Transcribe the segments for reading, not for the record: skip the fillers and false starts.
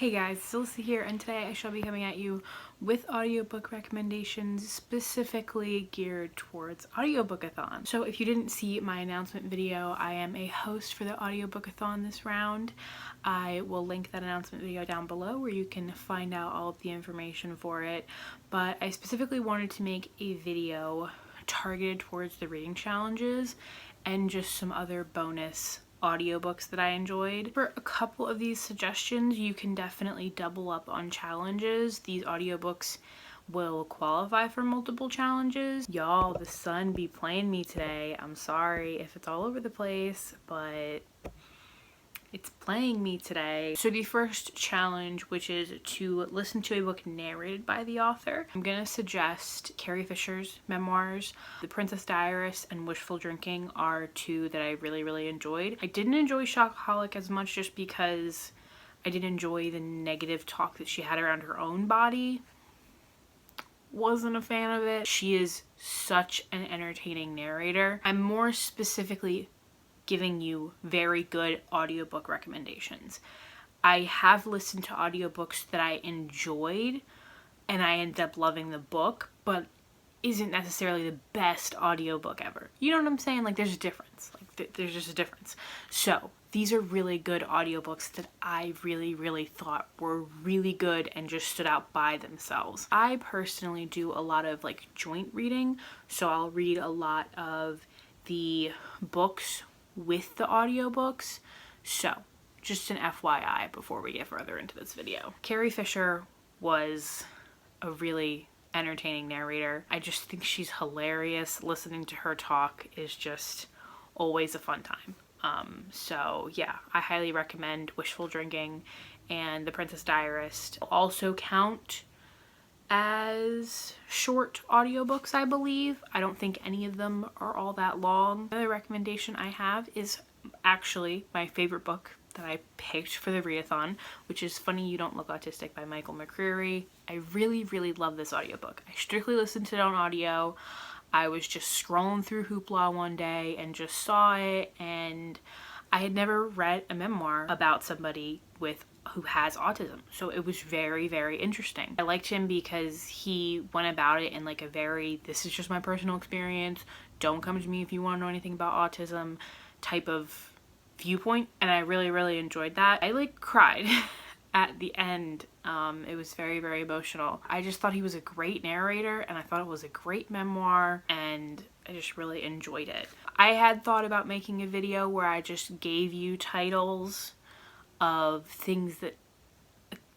Hey guys, it's Alyssa here, and today I shall be coming at you with audiobook recommendations specifically geared towards Audiobookathon. So if you didn't see my announcement video, I am a host for the Audiobookathon this round. I will link that announcement video down below where you can find out all of the information for it, but I specifically wanted to make a video targeted towards the reading challenges and just some other bonus audiobooks that I enjoyed. For a couple of these suggestions, you can definitely double up on challenges. These audiobooks will qualify for multiple challenges. Y'all, the sun be playing me today. I'm sorry if it's all over the place, but it's playing me today. So the first challenge, which is to listen to a book narrated by the author, I'm gonna suggest Carrie Fisher's memoirs. The Princess Diarist and Wishful Drinking are two that I really enjoyed. I didn't enjoy Shockaholic as much just because I didn't enjoy the negative talk that she had around her own body. Wasn't a fan of it. She is such an entertaining narrator. I'm more specifically giving you very good audiobook recommendations. I have listened to audiobooks that I enjoyed and I ended up loving the book, but isn't necessarily the best audiobook ever. You know what I'm saying? Like, there's a difference. Like, there's just a difference. So these are really good audiobooks that I really thought were really good and just stood out by themselves. I personally do a lot of like joint reading, so I'll read a lot of the books with the audiobooks. So just an FYI before we get further into this video. Carrie Fisher was a really entertaining narrator. I just think she's hilarious. Listening to her talk is just always a fun time. So yeah, I highly recommend Wishful Drinking and The Princess Diarist. Also count as short audiobooks, I believe. I don't think any of them are all that long. Another recommendation I have is actually my favorite book that I picked for the readathon, which is Funny You Don't Look Autistic by Michael McCreary. I really love this audiobook. I strictly listened to it on audio. I was just scrolling through Hoopla one day and just saw it, and I had never read a memoir about somebody who has autism, so it was very interesting. I liked him because he went about it in like a very, this is just my personal experience, don't come to me if you want to know anything about autism type of viewpoint, and I really enjoyed that. I like cried at the end. It was very emotional. I just thought he was a great narrator, and I thought it was a great memoir, and I just really enjoyed it. I had thought about making a video where I just gave you titles of things that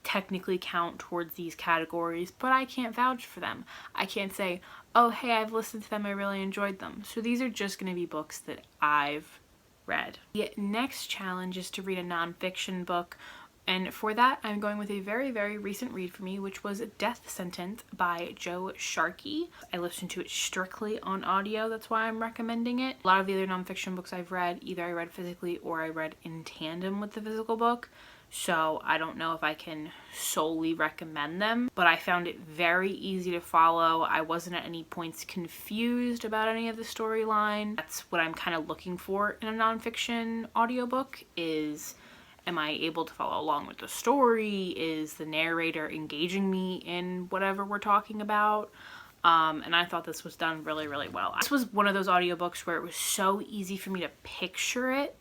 technically count towards these categories, but I can't vouch for them. I can't say, oh hey, I've listened to them, I really enjoyed them. So these are just going to be books that I've read. The next challenge is to read a nonfiction book, and for that I'm going with a very recent read for me, which was Death Sentence by Joe Sharkey. I listened to it strictly on audio, that's why I'm recommending it. A lot of the other nonfiction books I've read, either I read physically or I read in tandem with the physical book, so I don't know if I can solely recommend them, but I found it very easy to follow. I wasn't at any points confused about any of the storyline. That's what I'm kind of looking for in a nonfiction audiobook, is am I able to follow along with the story? Is the narrator engaging me in whatever we're talking about? And I thought this was done really well. This was one of those audiobooks where it was so easy for me to picture it,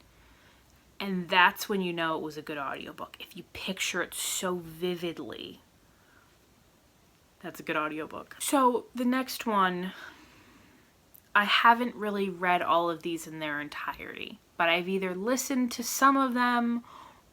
and that's when you know it was a good audiobook. If you picture it so vividly, that's a good audiobook. So the next one, I haven't really read all of these in their entirety, but I've either listened to some of them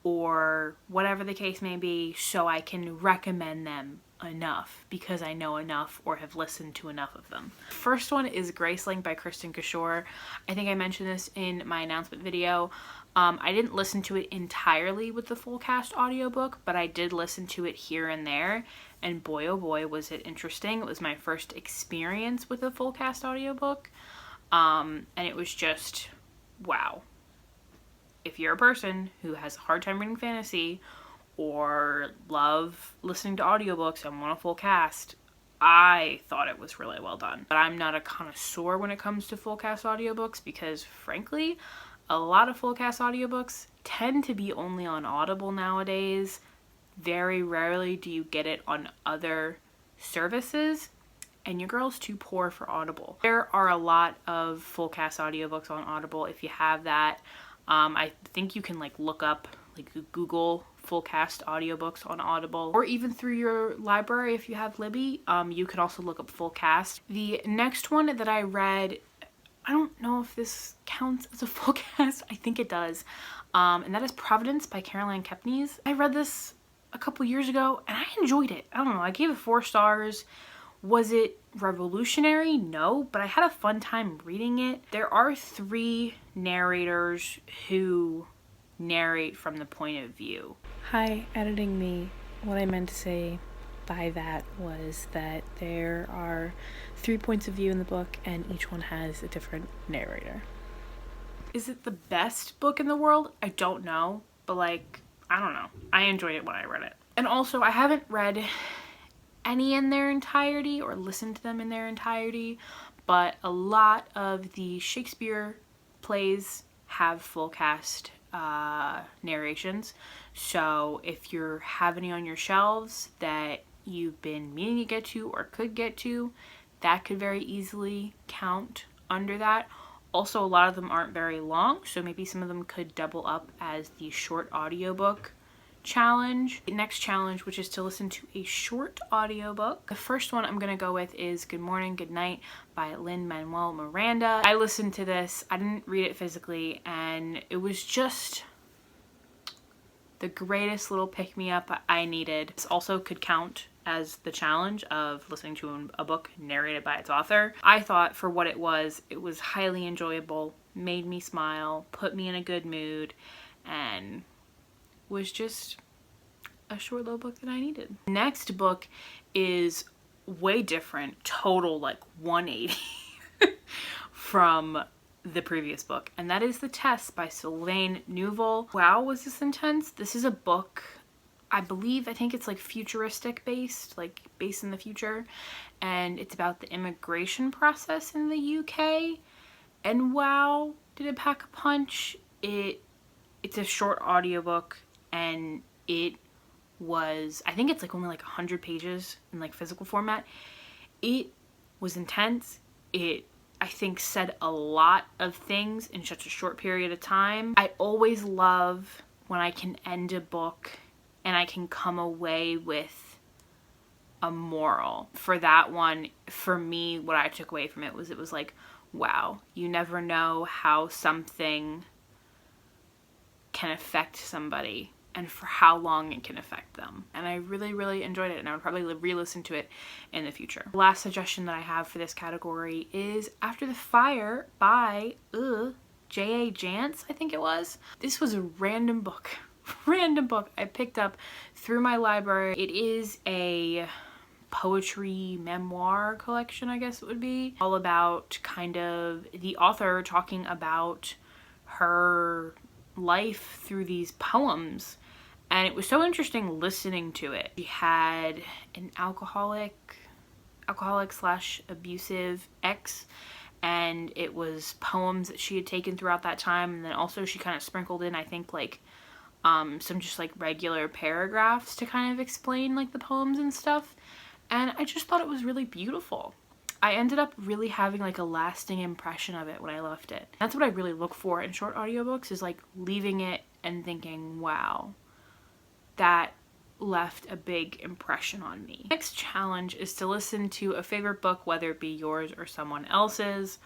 or whatever the case may be, so I can recommend them enough because I know enough or have listened to enough of them. First one is Gracelink by Kristen Cashore. I think I mentioned this in my announcement video. I didn't listen to it entirely with the full cast audiobook, but I did listen to it here and there, and boy oh boy was it interesting. It was my first experience with a full cast audiobook, and it was just wow. If you're a person who has a hard time reading fantasy or love listening to audiobooks and want a full cast, I thought it was really well done. But I'm not a connoisseur when it comes to full cast audiobooks because frankly, a lot of full cast audiobooks tend to be only on Audible nowadays. Very rarely do you get it on other services, and your girl's too poor for Audible. There are a lot of full cast audiobooks on Audible if you have that. I think you can like look up, like Google full cast audiobooks on Audible, or even through your library if you have Libby. You can also look up full cast. The next one that I read, I don't know if this counts as a full cast. I think it does. And that is Providence by Caroline Kepnes. I read this a couple years ago and I enjoyed it. I don't know, I gave it 4 stars. Was it revolutionary? No, but I had a fun time reading it. There are 3 narrators who narrate from the point of view. Hi, editing me. What I meant to say by that was that there are 3 points of view in the book and each one has a different narrator. Is it the best book in the world? I don't know, but like, I don't know. I enjoyed it when I read it. And also, I haven't read any in their entirety or listened to them in their entirety, but a lot of the Shakespeare plays have full cast narrations. So if you have any on your shelves that you've been meaning to get to or could get to, that could very easily count under that. Also, a lot of them aren't very long, so maybe some of them could double up as the short audiobook challenge. The next challenge, which is to listen to a short audiobook. The first one I'm gonna go with is Good Morning, Good Night by Lin-Manuel Miranda. I listened to this, I didn't read it physically, and it was just the greatest little pick-me-up I needed. This also could count as the challenge of listening to a book narrated by its author. I thought for what it was highly enjoyable, made me smile, put me in a good mood, and was just a short little book that I needed. Next book is way different, total like 180 from the previous book, and that is The Test by Sylvain Neuvel. Wow, was this intense? This is a book, I think it's like futuristic based, like based in the future, and it's about the immigration process in the UK, and wow, did it pack a punch. It's a short audiobook, and it was, I think it's like only like 100 pages in like physical format. It was intense. It, I think, said a lot of things in such a short period of time. I always love when I can end a book and I can come away with a moral. For that one, for me, what I took away from it was like, wow, you never know how something can affect somebody and for how long it can affect them. And I really, really enjoyed it, and I would probably re-listen to it in the future. The last suggestion that I have for this category is After the Fire by J.A. Jance, I think it was. This was a random book I picked up through my library. It is a poetry memoir collection, I guess it would be, all about kind of the author talking about her life through these poems, and it was so interesting listening to it. She had an alcoholic / abusive ex, and it was poems that she had taken throughout that time, and then also she kind of sprinkled in, I think, like some just like regular paragraphs to kind of explain like the poems and stuff, and I just thought it was really beautiful. I ended up really having like a lasting impression of it when I left it. That's what I really look for in short audiobooks, is like leaving it and thinking, wow, that left a big impression on me. Next challenge is to listen to a favorite book, whether it be yours or someone else's.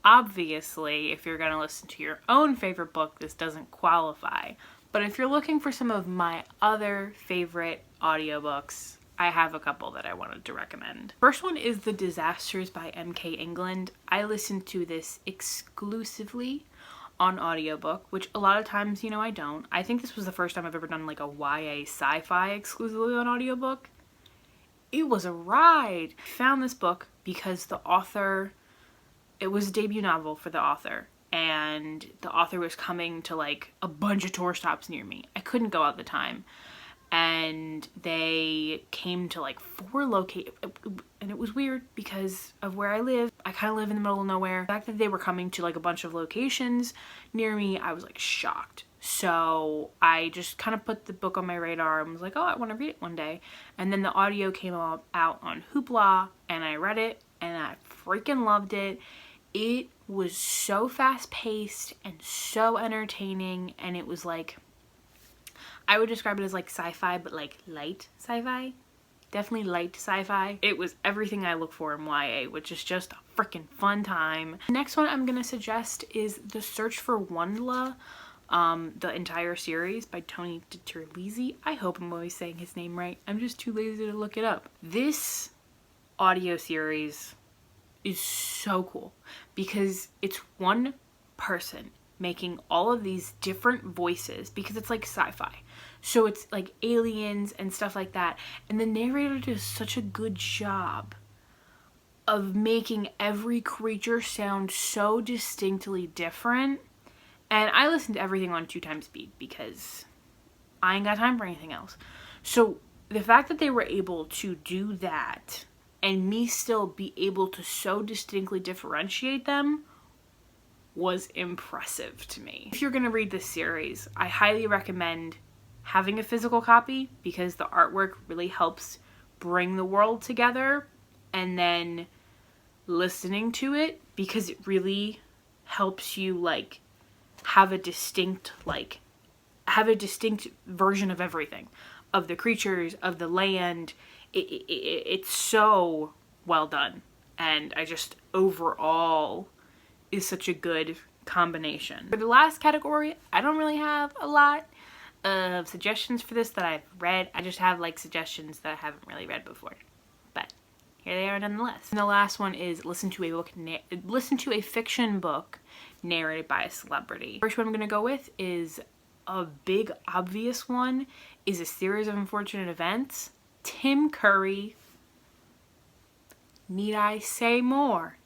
Obviously, if you're gonna listen to your own favorite book, this doesn't qualify. But if you're looking for some of my other favorite audiobooks, I have a couple that I wanted to recommend. First one is The Disasters by M.K. England. I listened to this exclusively on audiobook, which a lot of times, you know, I don't. I think this was the first time I've ever done like a YA sci-fi exclusively on audiobook. It was a ride. I found this book because the author, it was a debut novel for the author, and the author was coming to like a bunch of tour stops near me. I couldn't go at the time. And they came to like 4 locations, and it was weird because of where I live. I kind of live in the middle of nowhere. The fact that they were coming to like a bunch of locations near me, I was like shocked. So I just kind of put the book on my radar and was like, oh, I want to read it one day. And then the audio came out on Hoopla, and I read it, and I freaking loved it. It was so fast-paced and so entertaining, and it was like, I would describe it as like sci-fi, but like light sci-fi. Definitely light sci-fi. It was everything I look for in YA, which is just a freaking fun time. The next one I'm gonna suggest is The Search for Wondla, the entire series by Tony DiTerlizzi. I hope I'm always saying his name right. I'm just too lazy to look it up. This audio series is so cool because it's one person making all of these different voices, because it's like sci-fi. So it's like aliens and stuff like that. And the narrator does such a good job of making every creature sound so distinctly different. And I listen to everything on 2x speed because I ain't got time for anything else. So the fact that they were able to do that and me still be able to so distinctly differentiate them was impressive to me. If you're gonna read this series, I highly recommend having a physical copy because the artwork really helps bring the world together, and then listening to it because it really helps you like have a distinct version of everything, of the creatures, of the land. It's so well done, and I just overall is such a good combination. For the last category, I don't really have a lot of suggestions for this that I've read. I just have like suggestions that I haven't really read before, but here they are nonetheless. And the last one is listen to a fiction book narrated by a celebrity. First one I'm gonna go with is a big obvious one, is A Series of Unfortunate Events. Tim Curry. Need I say more?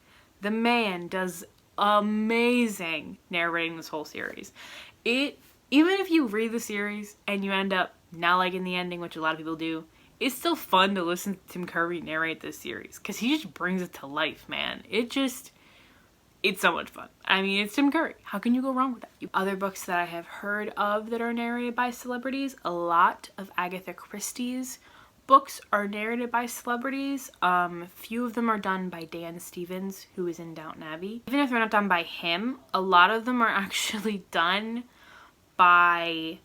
The man does amazing narrating this whole series. Even if you read the series and you end up not liking the ending, which a lot of people do, it's still fun to listen to Tim Curry narrate this series because he just brings it to life, man. It's so much fun. I mean, it's Tim Curry. How can you go wrong with that? Other books that I have heard of that are narrated by celebrities, a lot of Agatha Christie's books are narrated by celebrities. Few of them are done by Dan Stevens, who is in Downton Abbey. Even if they're not done by him, a lot of them are actually done by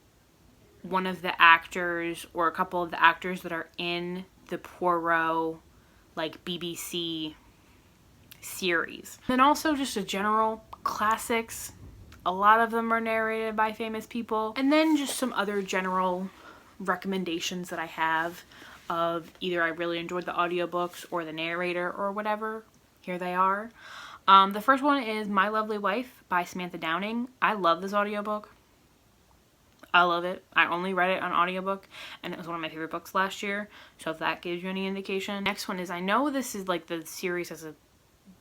one of the actors or a couple of the actors that are in the Poirot like BBC series. Then also just a general classics. A lot of them are narrated by famous people. And then just some other general recommendations that I have of either I really enjoyed the audiobooks or the narrator or whatever. Here they are. The first one is My Lovely Wife by Samantha Downing. I love this audiobook. I love it. I only read it on audiobook, and it was one of my favorite books last year, so if that gives you any indication. Next one is, I know this is like the series as a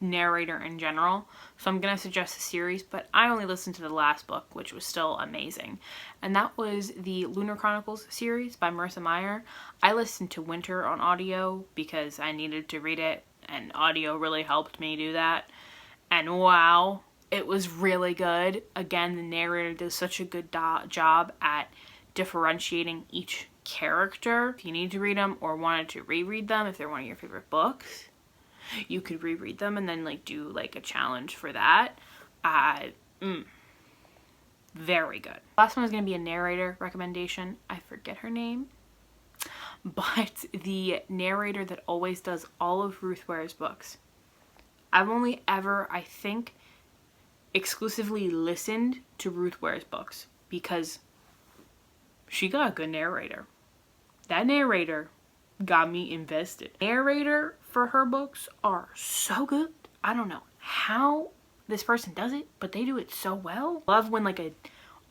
narrator in general, so I'm gonna suggest a series, but I only listened to the last book, which was still amazing, and that was the Lunar Chronicles series by Marissa Meyer. I listened to Winter on audio because I needed to read it, and audio really helped me do that, and wow, it was really good. Again, the narrator does such a good job at differentiating each character. If you need to read them or wanted to reread them, if they're one of your favorite books, you could reread them and then like do like a challenge for that. Very good. Last one is going to be a narrator recommendation. I forget her name, but the narrator that always does all of Ruth Ware's books. I've only ever, I think, exclusively listened to Ruth Ware's books because she got a good narrator. That narrator got me invested. Narrator for her books are so good. I don't know how this person does it, but they do it so well. Love when like a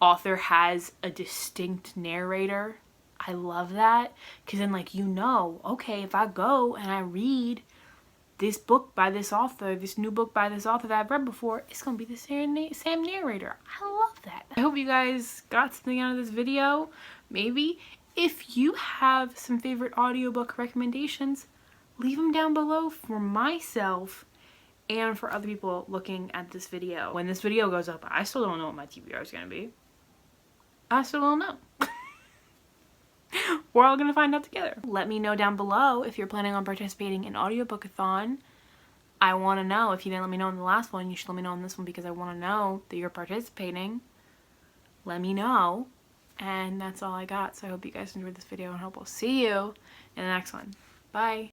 author has a distinct narrator. I love that because then like, you know, okay, if I go and I read this book by this author, this new book by this author that I've read before, it's gonna be the same narrator. I love that. I hope you guys got something out of this video. Maybe if you have some favorite audiobook recommendations, leave them down below for myself and for other people looking at this video. When this video goes up, I still don't know what my TBR is gonna be. I still don't know. We're all gonna find out together. Let me know down below if you're planning on participating in Audiobookathon. I want to know. If you didn't let me know in the last one, you should let me know in this one, because I want to know that you're participating. Let me know. And that's all I got. So I hope you guys enjoyed this video, and hope I'll see you in the next one. Bye.